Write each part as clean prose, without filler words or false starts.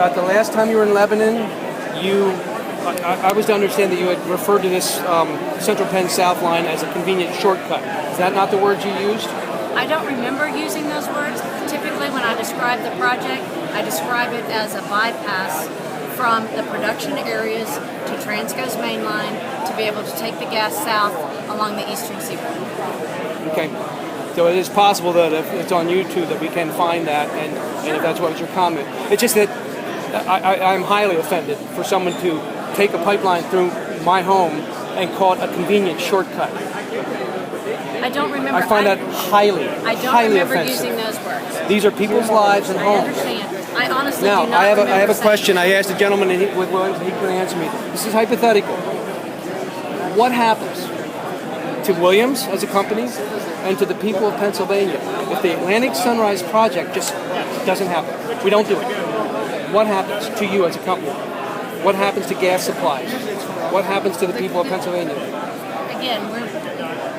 at the last time you were in Lebanon, I was to understand that you had referred to this Central Penn South line as a convenient shortcut. Is that not the words you used? I don't remember using those words. Typically when I describe the project, I describe it as a bypass from the production areas to Transco's main line to be able to take the gas south along the eastern seaboard. Okay. So it is possible that if it's on YouTube that we can find that, and if that's what was your comment. It's just that I'm highly offended for someone to take a pipeline through my home and call it a convenient shortcut. I don't remember. I find that highly remember offensive. using those words. These are people's lives and I homes. understand. I honestly Now, do not I have remember a question. I asked the gentleman with Williams, and he couldn't answer me. This is hypothetical. What happens to Williams as a company and to the people of Pennsylvania if the Atlantic Sunrise Project just doesn't happen? We don't do it. What happens to you as a company? What happens to gas supplies? What happens to the people of Pennsylvania? Again,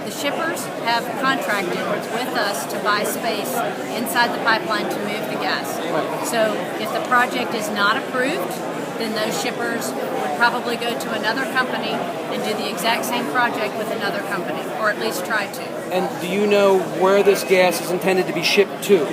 the shippers have contracted with us to buy space inside the pipeline to move the gas. Right. So if the project is not approved, then those shippers would probably go to another company and do the exact same project with another company, or at least try to. And do you know where this gas is intended to be shipped to?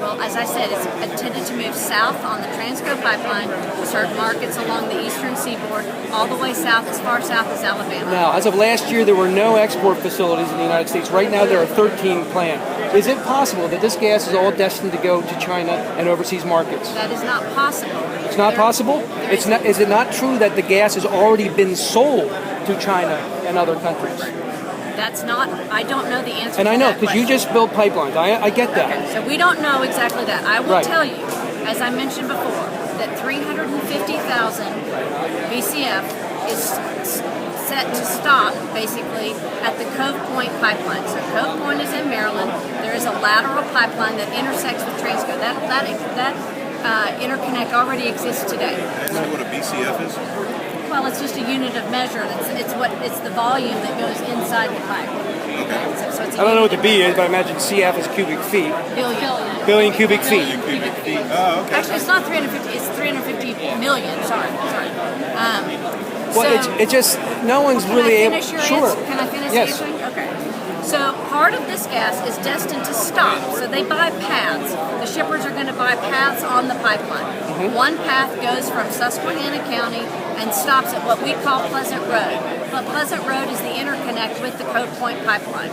Well, as I said, it's intended to move south on the Transco pipeline to serve markets along the eastern seaboard, all the way south, as far south as Alabama. Now, as of last year, there were no export facilities in the United States. Right now, there are 13 planned. Is it possible that this gas is all destined to go to China and overseas markets? That is not possible. It's not possible? It's not. Is it not true that the gas has already been sold to China and other countries? That's not, I don't know the answer And to I know, that because you question. just build pipelines. I get that. Okay, so we don't know exactly that. I will Right. tell you, as I mentioned before, that 350,000 BCF is set to stop, basically, at the Cove Point pipeline. So Cove Point is in Maryland. There is a lateral pipeline that intersects with Transco. That interconnect already exists today. Is that what a BCF is? Well, it's just a unit of measure. It's the volume that goes inside the pipe. Okay. So it's a I don't know what the unit B of is, but I imagine CF is cubic feet. Billion. Billion cubic feet. Cubic feet. Oh, okay. Actually, it's not 350. It's 350 million. Sorry. Well, So- it's just, no one's Can really I able. finish your Sure. answer? Can I finish Yes. answering? Okay. So part of this gas is destined to stop. So they buy paths. The shippers are going to buy paths on the pipeline. Mm-hmm. One path goes from Susquehanna County and stops at what we call Pleasant Road. But Pleasant Road is the interconnect with the Cove Point pipeline.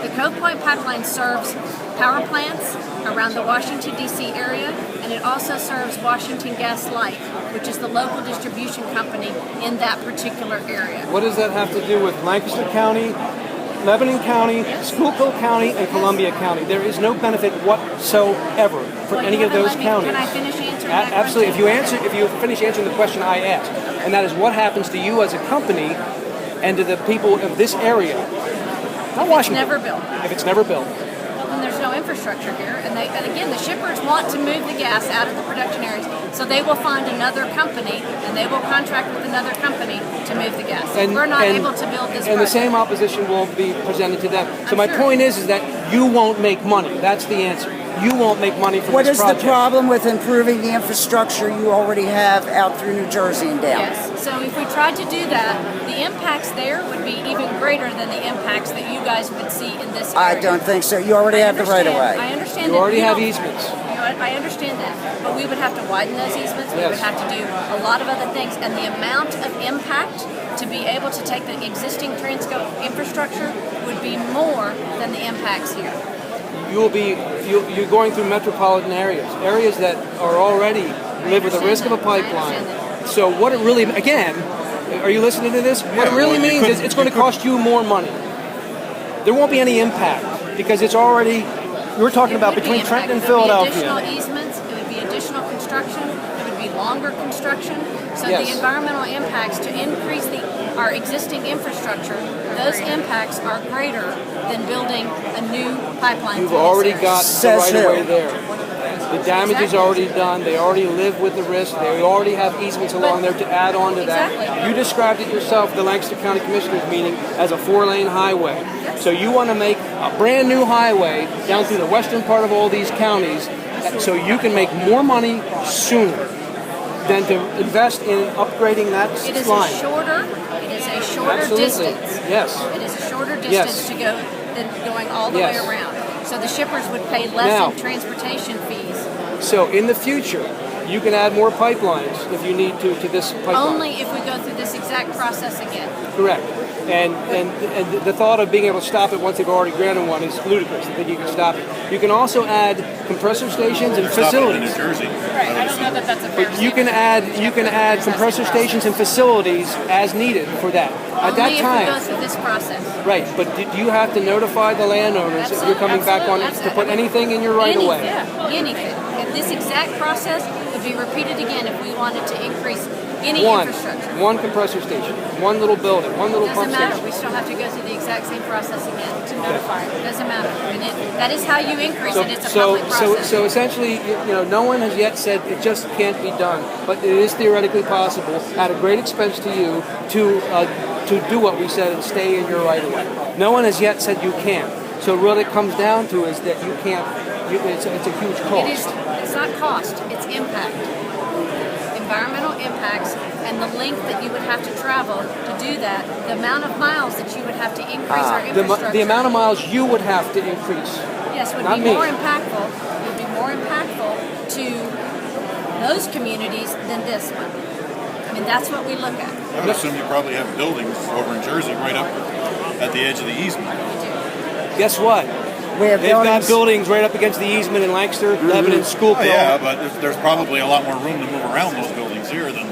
The Cove Point pipeline serves power plants around the Washington, D.C. area, and it also serves Washington Gas Light, which is the local distribution company in that particular area. What does that have to do with Lancaster County, Lebanon County, Schuylkill County, and Columbia County? There is no benefit whatsoever for any of those counties. Can I finish answering that Absolutely. question? If you finish answering the question I asked, and that is what happens to you as a company and to the people of this area, not Washington. Never built. If it's never built. Well, then there's no infrastructure here, and again, the shippers want to move the gas out of the production areas, so they will find another company, and they will contract with another company to move the gas. And we're not able to build this And the project. same opposition will be presented to them. So I'm my sure. point is that you won't make money. That's the answer. You won't make money from What this is project. the problem with improving the infrastructure you already have out through New Jersey and down? Yes. So if we tried to do that, the impacts there would be even greater than the impacts that you guys would see in this area. I don't think so. You already have the right of I way. understand You that. already have don't- easements. You know what? I understand that. But we would have to widen those easements. We Yes. would have to do a lot of other things. And the amount of impact to be able to take the existing Transco infrastructure would be more than the impacts here. You're going through metropolitan areas that are already live with the risk of a pipeline. So what it really, again, are you listening to this? What it really well, you means is couldn't- it's going to cost you more money. There won't be any impact because it's already, we're talking about It would be between Trenton and impact. There would be Philadelphia. additional easements. It would be additional construction. It would be longer construction. So Yes. the environmental impacts to increase our existing infrastructure, those impacts are greater than building a new pipeline. You've through this already area. got the Says right who? of way there. The damage is already done. They already live with the risk. They already have easements along there to add on to that. Exactly. You described it yourself, the Lancaster County Commissioners meeting, as a 4-lane highway. So you want to make a brand new highway down through the western part of all these counties so you can make more money sooner. than to invest in upgrading that It is line. a shorter. It is a shorter Absolutely. distance. Yes. It is a shorter distance Yes. to go than going all the Yes. way around. So the shippers would pay less Now- in transportation fees. So in the future, you can add more pipelines if you need to this pipeline. Only if we go through this exact process again. Correct. And the thought of being able to stop it once they've already granted one is ludicrous. I think you can stop it. You can also add compressor stations and Stop it in facilities. New Jersey. Right. I don't know that that's a fair You can add compressor stations and facilities as needed for that. At that Only if we go time, through this process. right? But do you have to notify the landowners if you're coming back on to put anything in your right of way? Anything. If this exact process would be repeated again if we wanted to increase any One infrastructure. compressor station, one little building, one little Doesn't pump matter. station. We still have to go through the exact same process again to notify. It doesn't matter. And that is how you increase it. It's a public process. So essentially, no one has yet said it just can't be done, but it is theoretically possible at a great expense to you to do what we said and stay in your right of way. No one has yet said you can't. So what it comes down to is that you can't. It's a huge cost. It's not cost. It's impact. Environmental impacts and the length that you would have to travel to do that, the amount of miles that you would have to increase our infrastructure. The amount of miles you would have to increase. Yes, would Not be me. more impactful. Would be more impactful to those communities than this one. I mean, that's what we look at. I would assume you probably have buildings over in Jersey right up at the edge of the easement. Guess what? We have They've got buildings. buildings right up against the easement in Lancaster, Lebanon, Schuylkill. Oh, yeah, but there's probably a lot more room to move around those buildings here than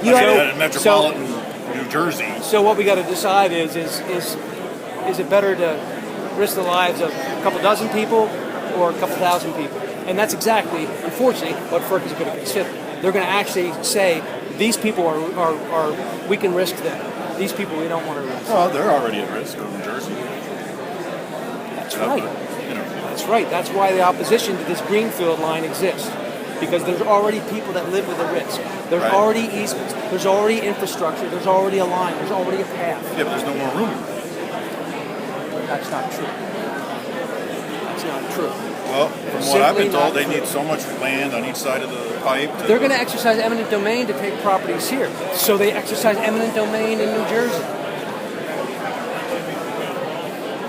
You know, in metropolitan New Jersey. So what we got to decide is it better to risk the lives of a couple dozen people or a couple thousand people? And that's exactly, unfortunately, what FERC is going to consider. They're going to actually say these people are we can risk them. These people we don't want to risk. Well, they're already at risk over in Jersey. That's right. You know, That's right. That's why the opposition to this greenfield line exists. Because there's already people that live with a risk. There's Right. already easements. There's already infrastructure. There's already a line. There's already a path. yeah, but there's no more room. That's not true. That's not true. Well, from what I've been told, they need so much land on each side of the pipe. They're going to exercise eminent domain to take properties here. So they exercise eminent domain in New Jersey.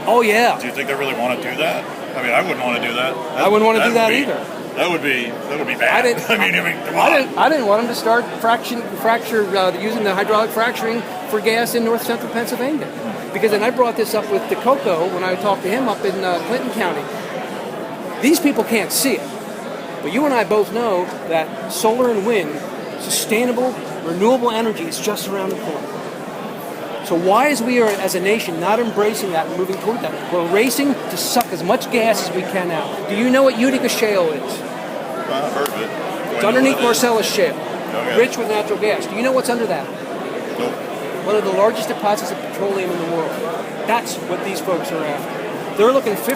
Oh, yeah. Do you think they really want to do that? I mean, I wouldn't want to do that. I wouldn't want to do that would be- either. That would be bad. I didn't. I mean, come on. I didn't want them to start fracture using the hydraulic fracturing for gas in north central Pennsylvania, because then I brought this up with DeCoco when I talked to him up in Clinton County. These people can't see it, but you and I both know that solar and wind, sustainable, renewable energy is just around the corner. So why is we as a nation not embracing that and moving toward that? We're racing to suck as much gas as we can out. Do you know what Utica Shale is? Well, I've heard of it. It's underneath Marcellus Shale, Okay. rich with natural gas. Do you know what's under that? Nope. One of the largest deposits of petroleum in the world. That's what these folks are after. They're looking 50